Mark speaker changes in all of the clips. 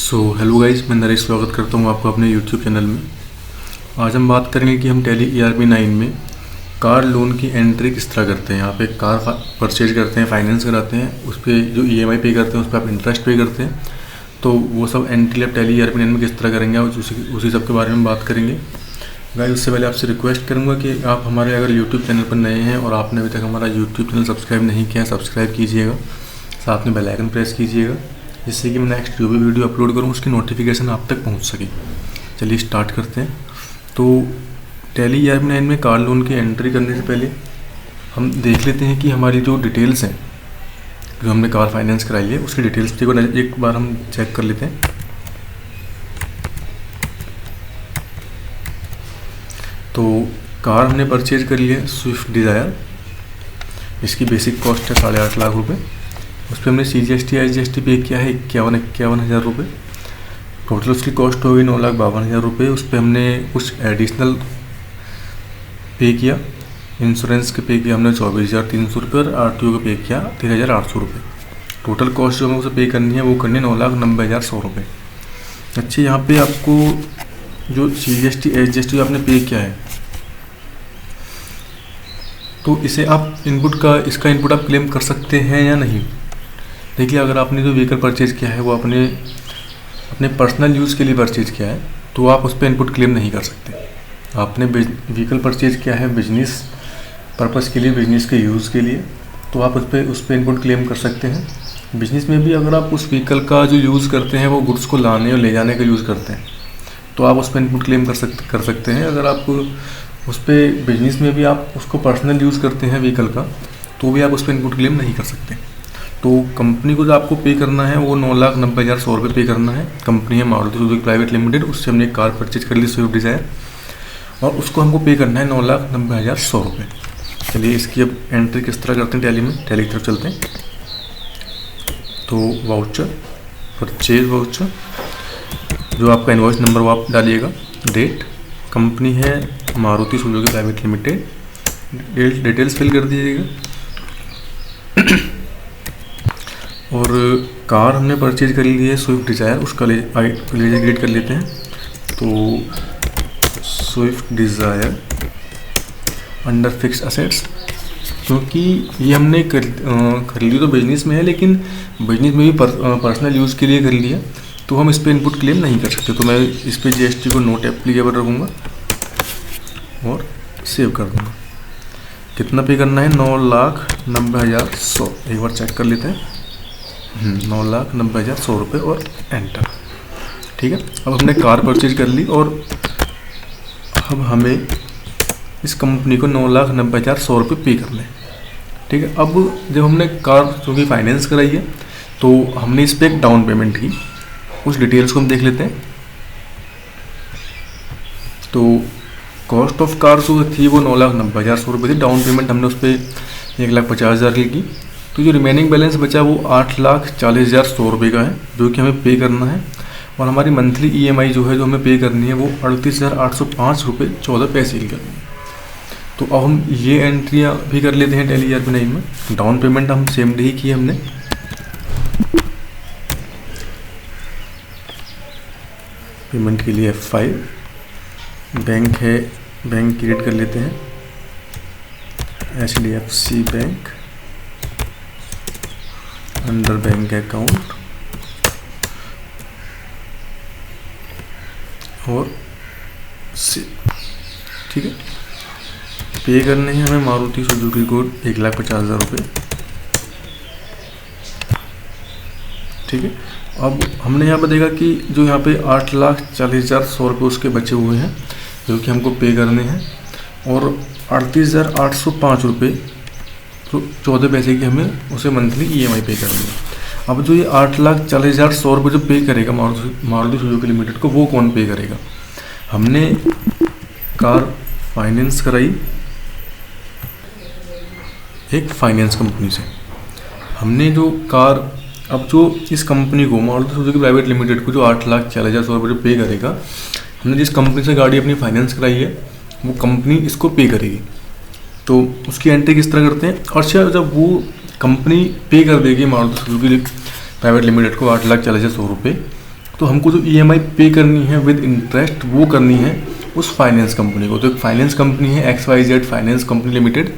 Speaker 1: Hello guys, मैं नरेश स्वागत करता हूँ आपको अपने यूट्यूब चैनल में। आज हम बात करेंगे कि हम टैली ERP 9 में कार लोन की एंट्री किस तरह करते हैं। यहाँ पे कार परचेज करते हैं, फाइनेंस कराते हैं, उस पर जो EMI पे करते हैं उस पर आप इंटरेस्ट पे करते हैं। तो वो सब एंट्री आप टैली ERP 9 में किस तरह करेंगे उसी सब के बारे में बात करेंगे। गाइस, उससे पहले आपसे रिक्वेस्ट करूँगा कि आप हमारे अगर यूट्यूब चैनल पर नए हैं और आपने अभी तक हमारा यूट्यूब चैनल सब्सक्राइब नहीं किया है, सब्सक्राइब कीजिएगा, साथ में बेल आइकन प्रेस कीजिएगा, जिससे कि मैं नेक्स्ट जो भी वीडियो अपलोड करूँ उसकी नोटिफिकेशन आप तक पहुंच सके। चलिए स्टार्ट करते हैं। तो टैली ERP 9 में कार लोन की एंट्री करने से पहले हम देख लेते हैं कि हमारी जो डिटेल्स हैं, जो हमने कार फाइनेंस कराई है उसकी डिटेल्स को एक बार हम चेक कर लेते हैं। तो कार हमने परचेज कर ली है स्विफ्ट डिज़ायर। इसकी बेसिक कॉस्ट है 8.5 लाख रुपये। उस पर हमने CGST SGST पे किया है 51 हज़ार रुपये। टोटल उसकी कॉस्ट होगी 9,52,000 रुपये। उस पर हमने कुछ एडिशनल पे किया। इंश्योरेंस के पे किया हमने 24,300 रुपये और RTO का पे किया 13,800 रुपये। टोटल कॉस्ट जो हमें उसे पे करनी है वो करनी है 9,90,100 रुपये। अच्छा, यहाँ पे आपको जो CGST SGST आपने पे किया है तो इसे आप इसका इनपुट आप क्लेम कर सकते हैं या नहीं। देखिए, अगर आपने जो व्हीकल परचेज किया है वो अपने पर्सनल यूज़ के लिए परचेज किया है तो आप उस पर इनपुट क्लेम नहीं कर सकते। आपने व्हीकल परचेज किया है बिजनेस पर्पज़ के लिए, बिजनेस के यूज़ के लिए, तो आप उस पर इनपुट क्लेम कर सकते हैं। बिजनेस में भी अगर आप उस व्हीकल का जो यूज़ करते हैं वो गुड्स को लाने और ले जाने का यूज़ करते हैं तो आप उस पर इनपुट क्लेम कर सकते हैं। अगर आप उस पर बिजनेस में भी आप उसको पर्सनल यूज़ करते हैं व्हीकल का तो भी आप उस पर इनपुट क्लेम नहीं कर सकते। तो कंपनी को जो आपको पे करना है वो 9,90,100 रुपये पे करना है। कंपनी है मारुति सुजुकी प्राइवेट लिमिटेड, उससे हमने एक कार परचेज कर ली स्विफ्ट डिज़ायर और उसको हमको पे करना है 9,90,100 रुपये। चलिए इसकी अब एंट्री किस तरह करते हैं टैली में, टैली की तरफ चलते हैं। तो वाउचर, परचेज वाउचर, जो आपका इनवॉइस नंबर वो आप डालिएगा, डेट, कंपनी है Maruti Suzuki private limited, details fill कर दीजिएगा। और कार हमने परचेज कर ली है स्विफ्ट डिज़ायर, उसका लेजर ग्रेड कर लेते हैं। तो Swift Dzire under fix assets, क्योंकि ये हमने खरीदी तो बिजनेस में है लेकिन बिजनेस में भी पर्सनल यूज़ के लिए कर लिया तो हम इस पर इनपुट क्लेम नहीं कर सकते। तो मैं इस पर GST को नोट एप्लीकेबल रखूँगा और सेव कर दूँगा। कितना पे करना है? 9,90,100। एक बार चेक कर लेते हैं। 9,90,100 रुपये और एंटर। ठीक है, अब हमने कार परचेज कर ली और अब हमें इस कंपनी को 9,90,100 रुपये पे करने हैं। ठीक है, अब जब हमने कार चूँकि फाइनेंस कराई है तो हमने इस पर एक डाउन पेमेंट की, उस डिटेल्स को हम देख लेते हैं। तो कॉस्ट ऑफ कार जो थी वो 9,90,100 रुपये थी। डाउन पेमेंट हमने उस पर 1,50,000 की की। तो जो रिमेनिंग बैलेंस बचा वो 8,40,100 रुपये का है, जो कि हमें पे करना है। और हमारी मंथली EMI जो है, जो हमें पे करनी है वो 38,805 रुपये 14 पैसे की करनी है। तो अब हम ये एंट्रियाँ भी कर लेते हैं टैली ERP 9 में। डाउन पेमेंट हम सेम डे ही की हमने। पेमेंट के लिए F5, बैंक है, बैंक क्रिएट कर लेते हैं HDFC bank, under bank account और से। ठीक है, पे करने हैं हमें मारुति सुजुकी को 1,50,000 रुपये। ठीक है, अब हमने यहाँ पर देखा कि जो यहाँ पे 8,40,100 रुपये उसके बचे हुए हैं जो कि हमको पे करने हैं और 38,805 रुपये तो 14 पैसे की हमें उसे मंथली EMI पे करनी है। अब जो ये 8,40,100 रुपये जो पे करेगा मारुति सुजुकी लिमिटेड को, वो कौन पे करेगा? हमने कार फाइनेंस कराई एक फाइनेंस कंपनी से। हमने जो कार, अब जो इस कंपनी को मारुति सुजुकी प्राइवेट लिमिटेड को जो 8,40,100 रुपये जो पे करेगा, हमने जिस कंपनी से गाड़ी अपनी फाइनेंस कराई है वो कंपनी इसको पे करेगी। तो उसकी एंट्री किस तरह करते हैं? और जब वो कंपनी पे कर देगी मारुति सुजुकी प्राइवेट लिमिटेड को 8,40,100 रुपये, तो हमको जो EMI पे करनी है विद इंटरेस्ट वो करनी है उस फाइनेंस कंपनी को। तो एक फाइनेंस कंपनी है XYZ फाइनेंस कंपनी लिमिटेड।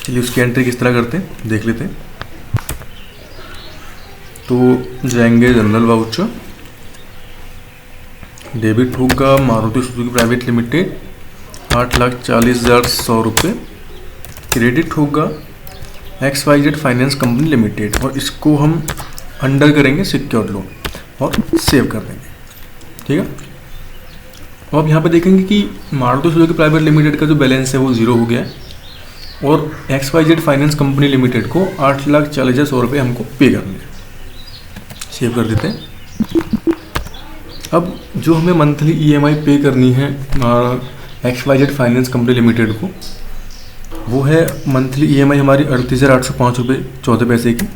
Speaker 1: चलिए उसकी एंट्री किस तरह करते हैं देख लेते हैं। तो जाएंगे जनरल वाउचर, डेबिट होगा मारुति सुजुकी प्राइवेट लिमिटेड 8,40,100 रुपये, क्रेडिट होगा XYZ फाइनेंस कंपनी लिमिटेड और इसको हम अंडर करेंगे सिक्योर्ड लोन और सेव कर देंगे। ठीक है। अब यहाँ पे देखेंगे कि मारुति सुजुकी प्राइवेट लिमिटेड का जो बैलेंस है वो 0 हो गया है और XYZ फाइनेंस कंपनी लिमिटेड को 8,40,100 रुपये हमको पे करने हैं। सेव कर देते हैं। अब जो हमें मंथली EMI पे करनी है XYZ फाइनेंस कंपनी लिमिटेड को, वो है मंथली EMI हमारी 38,805 रुपये 14 पैसे की।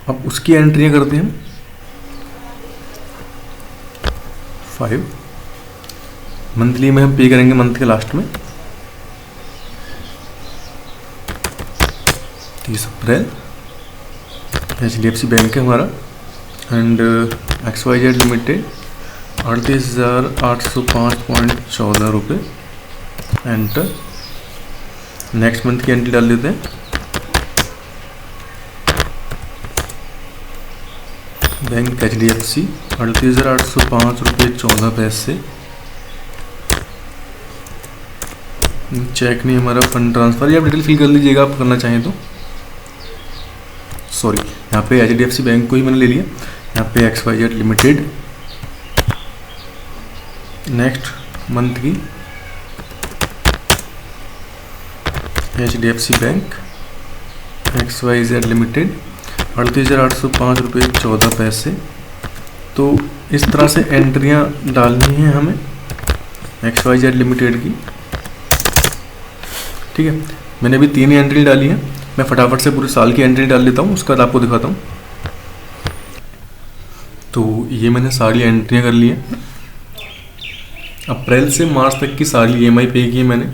Speaker 1: अब उसकी एंट्रियाँ करते हैं हम 5 मंथली में हम पे करेंगे मंथ के लास्ट में 30 अप्रैल। HDFC बैंक है हमारा एंड XYZ लिमिटेड 38,805.14 रुपये। एंटर। नेक्स्ट मंथ की एंट्री डाल देते हैं। बैंक HDFC 38,805 रुपये 14 पैसे। चेक नहीं हमारा फंड ट्रांसफ़र, या आप डिटेल फिल कर लीजिएगा आप करना चाहें तो। सॉरी, यहाँ पे HDFC बैंक को ही मैंने ले लिया। यहाँ पे XYZ लिमिटेड नेक्स्ट मंथ की HDFC बैंक XYZ लिमिटेड 38,805 रुपये 14 पैसे। तो इस तरह से एंट्रियाँ डालनी हैं हमें XYZ लिमिटेड की। ठीक है, मैंने अभी 3 ही एंट्री डाली है। मैं फटाफट से पूरे साल की एंट्री डाल लेता हूँ, उसके बाद आपको दिखाता हूँ। तो ये मैंने सारी एंट्रियाँ कर ली हैं। अप्रैल से मार्च तक की सारी EMI पे की है मैंने।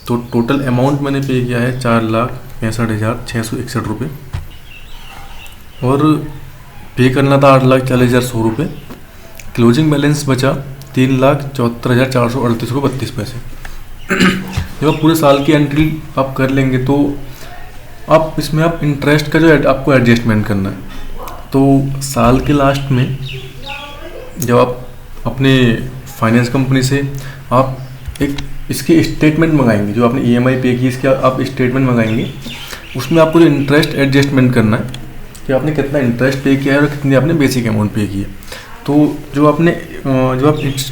Speaker 1: तो टोटल अमाउंट मैंने पे किया है 4,65,661 रुपये और पे करना था 8,40,100 रुपये। क्लोजिंग बैलेंस बचा 3,74,438 रुपये 32 पैसे। जब आप पूरे साल की एंट्री आप कर लेंगे तो आप इसमें आप इंटरेस्ट का जो आपको एडजस्टमेंट करना है। तो साल के लास्ट में जब आप अपने फाइनेंस कंपनी से आप एक इसकी स्टेटमेंट मंगाएंगे, जो आपने EMI पे की इसके आप स्टेटमेंट मंगाएंगे, उसमें आपको जो इंटरेस्ट एडजस्टमेंट करना है कि आपने कितना इंटरेस्ट पे किया है और कितनी आपने बेसिक अमाउंट पे की है। तो जो आप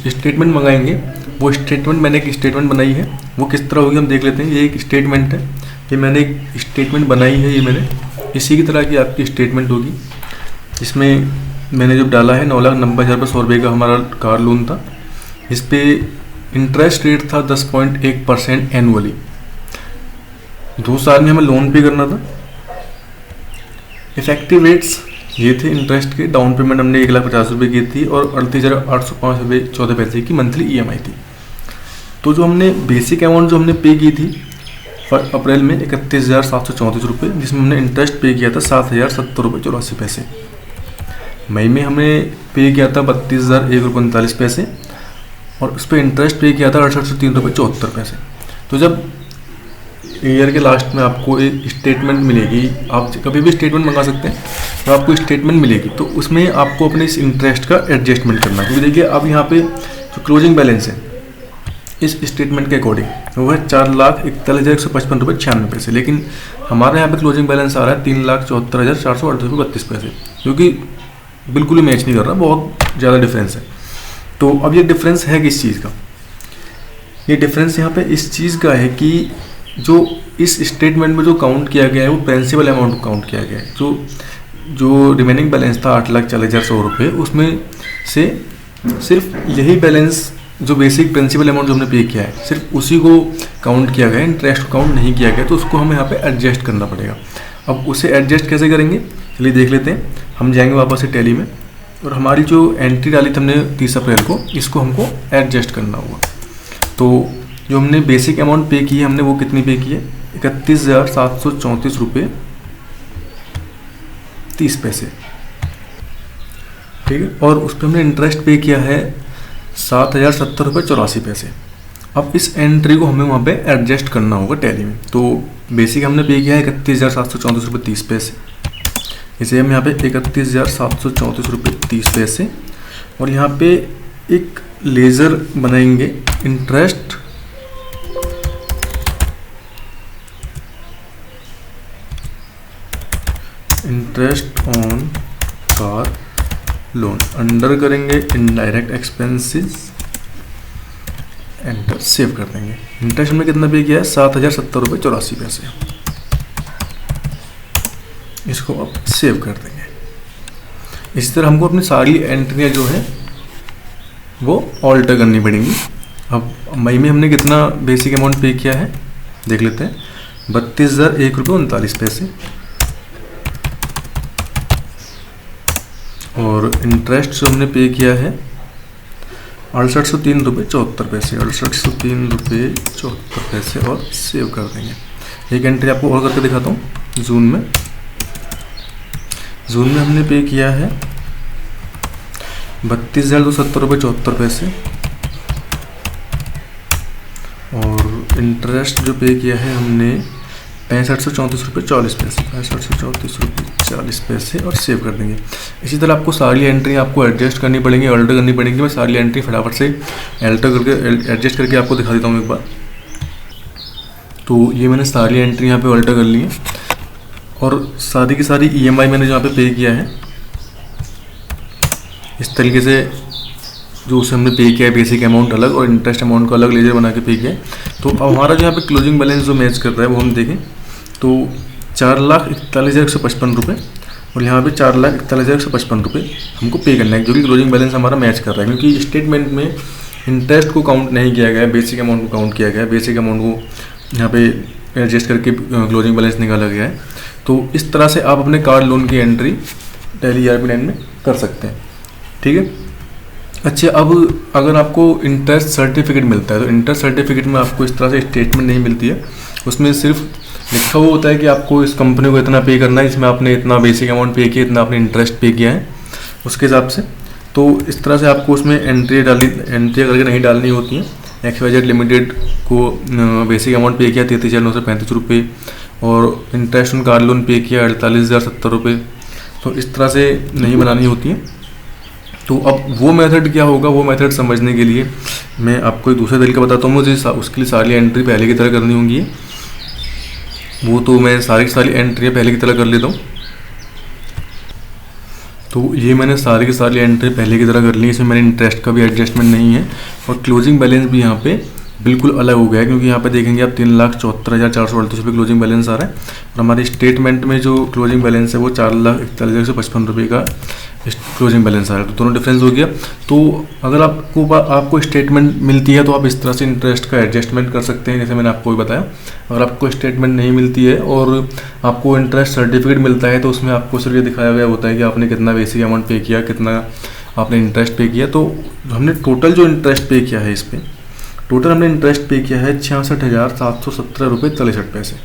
Speaker 1: स्टेटमेंट मंगाएंगे वो स्टेटमेंट, मैंने एक स्टेटमेंट बनाई है, वो किस तरह होगी हम देख लेते हैं। ये एक स्टेटमेंट है, ये मैंने एक स्टेटमेंट बनाई है, ये मैंने इसी की तरह की आपकी स्टेटमेंट होगी। इसमें मैंने जो डाला है 9,90,100 रुपये का हमारा कार लोन था। इस पर इंटरेस्ट रेट था 10.1% एनुअली। 2 साल में हमें लोन पे करना था। इफेक्टिव रेट्स ये थे इंटरेस्ट के। डाउन पेमेंट हमने 1,50,000 रुपये की थी और 38,805 रुपये 14 पैसे की मंथली EMI थी। तो जो हमने बेसिक अमाउंट जो हमने पे की थी अप्रैल में 31,734 रुपये, जिसमें हमने इंटरेस्ट पे किया था 7,070 रुपये 84 पैसे। मई में हमें पे किया था 32,001 पैसे और उस पर इंटरेस्ट पे किया था 6803 रुपये 74 पैसे। तो जब ईयर के लास्ट में आपको एक स्टेटमेंट मिलेगी, आप कभी भी स्टेटमेंट मंगा सकते हैं, तो आपको स्टेटमेंट मिलेगी तो उसमें आपको अपने इस इंटरेस्ट का एडजस्टमेंट करना है। क्योंकि देखिए अब यहाँ पे जो क्लोजिंग बैलेंस है इस स्टेटमेंट के अकॉर्डिंग वो है 4,41,155 रुपये 96 पैसे, लेकिन हमारे यहाँ पे क्लोजिंग बैलेंस आ रहा है 3,74,438 रुपये 32 पैसे, जो कि बिल्कुल ही मैच नहीं कर रहा, बहुत ज़्यादा डिफरेंस है। तो अब ये डिफरेंस है किस चीज़ का? ये डिफरेंस यहाँ पे इस चीज़ का है कि जो इस स्टेटमेंट में जो काउंट किया गया है वो प्रिंसिपल अमाउंट काउंट किया गया है। जो रिमेनिंग बैलेंस था 8,40,100 रुपये, उसमें से सिर्फ यही बैलेंस जो बेसिक प्रिंसिपल अमाउंट जो हमने पे किया है सिर्फ उसी को काउंट किया गया है, इंटरेस्ट को काउंट नहीं किया गया। तो उसको हमें यहाँ पे एडजस्ट करना पड़ेगा। अब उसे एडजस्ट कैसे करेंगे चलिए देख लेते हैं। हम जाएंगे वापस से टैली में और हमारी जो एंट्री डाली थी हमने 30 अप्रैल को, इसको हमको एडजस्ट करना होगा। तो जो हमने बेसिक अमाउंट पे की है हमने वो कितनी पे की है 31,734 रुपये 30 पैसे। ठीक है। और उस पर हमने इंटरेस्ट पे किया है 7,070 रुपये 84 पैसे। अब इस एंट्री को हमें वहाँ पे एडजस्ट करना होगा टैली में। तो बेसिक हमने पे किया है 31,734 रुपये 30 पैसे। इसे हम यहाँ पे 31,734 रुपये 30 पैसे और यहाँ पे एक लेज़र बनाएंगे interest on car loan, under करेंगे इनडायरेक्ट एक्सपेंसेस, एंटर, सेव कर देंगे। इंटरेस्ट हमने कितना पे किया है 7,070 रुपये 84 पैसे। इसको अब सेव कर देंगे। इसी तरह हमको अपनी सारी एंट्रियाँ जो है वो ऑल्टर करनी पड़ेंगी। अब मई में हमने कितना बेसिक अमाउंट पे किया है देख लेते हैं, 32,001 रुपये 39 पैसे। और इंटरेस्ट जो हमने पे किया है 6803 रुपये 74 पैसे, 6803 रुपये 74 पैसे और सेव कर देंगे। एक एंट्री आपको और करके दिखाता हूँ। जून में हमने पे किया है 32,270 रुपये 74 पैसे और इंटरेस्ट जो पे किया है हमने 65,134 रुपये 40 पैसे, 65,134 रुपये 40 पैसे और सेव कर देंगे। इसी तरह आपको सारी एंट्री आपको एडजस्ट करनी पड़ेंगी, अल्टर करनी पड़ेंगी। मैं सारी एंट्री फटाफट से अल्टर करके एडजस्ट करके आपको दिखा देता हूँ एक बार। तो ये मैंने सारी एंट्री यहाँ पे अल्टर कर ली है और सारी की सारी EMI मैंने जहाँ पे पे किया है इस तरीके से, जो उसे हमने पे किया है बेसिक अमाउंट अलग और इंटरेस्ट अमाउंट को अलग लेजर बना के पे किया है। तो अब हमारा जो यहाँ पे क्लोजिंग बैलेंस जो मैच कर रहा है वो हम देखें तो 4,41,155 रुपये और यहाँ पे 4,41,155 रुपये हमको पे करना है, जो कि क्लोजिंग बैलेंस हमारा मैच कर रहा है। क्योंकि स्टेटमेंट में इंटरेस्ट को काउंट नहीं किया गया है, बेसिक अमाउंट को काउंट किया गया है। बेसिक अमाउंट को यहाँ पे एडजस्ट करके क्लोजिंग बैलेंस निकाला गया है। तो इस तरह से आप अपने कार लोन की एंट्री टैली ERP9 में कर सकते हैं। ठीक है। अच्छा, अब अगर आपको इंटरेस्ट सर्टिफिकेट मिलता है तो इंटरेस्ट सर्टिफिकेट में आपको इस तरह से स्टेटमेंट नहीं मिलती है। उसमें सिर्फ लिखा हुआ होता है कि आपको इस कंपनी को इतना पे करना है, इसमें आपने इतना बेसिक अमाउंट पे किया, इतना आपने इंटरेस्ट पे किया है उसके हिसाब से। तो इस तरह से आपको उसमें एंट्री करके नहीं डालनी होती हैं। XYZ लिमिटेड को बेसिक अमाउंट पे किया 33,935 रुपये और इंटरेस्ट ऑन कार लोन पे किया 48,070 रुपये। तो इस तरह से नहीं बनानी होती है। तो अब वो मेथड क्या होगा, वो मेथड समझने के लिए मैं आपको एक दूसरा तरीका बताता हूँ। मुझे उसके लिए सारी एंट्री पहले की तरह करनी होंगी। वो तो मैं सारी एंट्रियाँ पहले की तरह कर लेता हूँ। तो ये मैंने सारी की सारी एंट्री पहले की तरह कर ली। इसमें मैंने इंटरेस्ट का भी एडजस्टमेंट नहीं है और क्लोजिंग बैलेंस भी यहाँ पे बिल्कुल अलग हो गया है। क्योंकि यहाँ पे देखेंगे आप 3,74,438 रुपये क्लोजिंग बैलेंस आ रहा है और हमारे स्टेटमेंट में जो क्लोजिंग बैलेंस है वो 4,41,155 रुपये का क्लोजिंग बैलेंस आ रहा है। तो दोनों डिफरेंस हो गया। तो अगर आपको स्टेटमेंट मिलती है तो आप इस तरह से इंटरेस्ट का एडजस्टमेंट कर सकते हैं, जैसे मैंने आपको बताया। अगर आपको स्टेटमेंट नहीं मिलती है और आपको इंटरेस्ट सर्टिफिकेट मिलता है तो उसमें आपको सिर्फ ये दिखाया गया होता है कि आपने कितना बेसिक अमाउंट पे किया, कितना आपने इंटरेस्ट पे किया। तो हमने टोटल जो इंटरेस्ट पे किया है, इस पर टोटल हमने इंटरेस्ट पे किया है 66,717 रुपये 63 पैसे।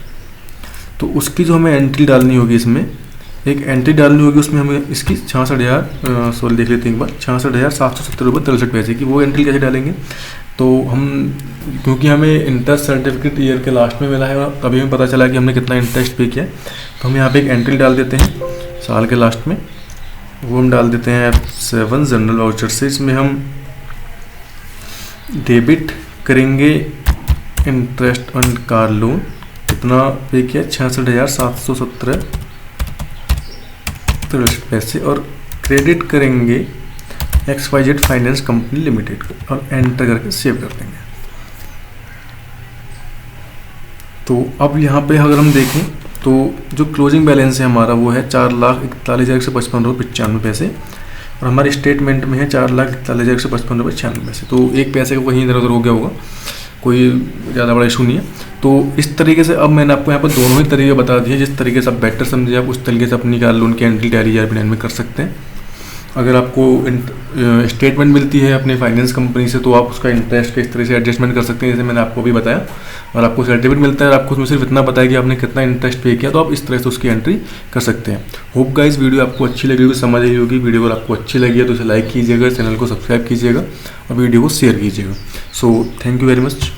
Speaker 1: तो उसकी जो हमें एंट्री डालनी होगी, इसमें एक एंट्री डालनी होगी, उसमें हमें इसकी 66,000 देख लेते हैं एक बार, 66,770 रुपये 63 पैसे की। वो एंट्री कैसे डालेंगे, तो हम क्योंकि हमें इंटरेस्ट सर्टिफिकेट ईयर के लास्ट में मिला है और अभी हमें पता चला कि हमने कितना इंटरेस्ट पे किया है, तो हम यहाँ पे एक एंट्री डाल देते हैं साल के लास्ट में। वो हम डाल देते हैं F7 जनरल वाउचर से। इसमें हम डेबिट करेंगे इंटरेस्ट ऑन कार लोन, कितना पे किया 66,717 पैसे और क्रेडिट करेंगे XYZ फाइनेंस कंपनी लिमिटेड को और एंटर करके सेव कर देंगे। तो अब यहाँ पे अगर हम देखें तो जो क्लोजिंग बैलेंस है हमारा वो है 4,41,155 रुपये 95 पैसे और हमारे स्टेटमेंट में है 4,41,155 रुपये 96 पैसे। तो एक पैसे का कहीं इधर उधर हो गया होगा, कोई ज़्यादा बड़ा इशू नहीं है। तो इस तरीके से अब मैंने आपको यहाँ पर दोनों ही तरीके बता दिए। जिस तरीके से आप बेटर समझिए आप उस तरीके से अपनी कार लोन की एंट्री टैली ERP9 में कर सकते हैं। अगर आपको स्टेटमेंट मिलती है अपने फाइनेंस कंपनी से तो आप उसका इंटरेस्ट का इस तरह से एडजस्टमेंट कर सकते हैं जैसे मैंने आपको अभी बताया। और आपको सर्टिफिकेट मिलता है और आपको उसमें सिर्फ इतना पता है कि आपने कितना इंटरेस्ट पे किया, तो आप इस तरह से उसकी एंट्री कर सकते हैं। होप गाइस वीडियो आपको अच्छी लगी होगी, समझ आई होगी। वीडियो अगर आपको अच्छी लगी है तो इसे लाइक कीजिएगा, चैनल को सब्सक्राइब कीजिएगा और वीडियो को शेयर कीजिएगा। So thank you very much.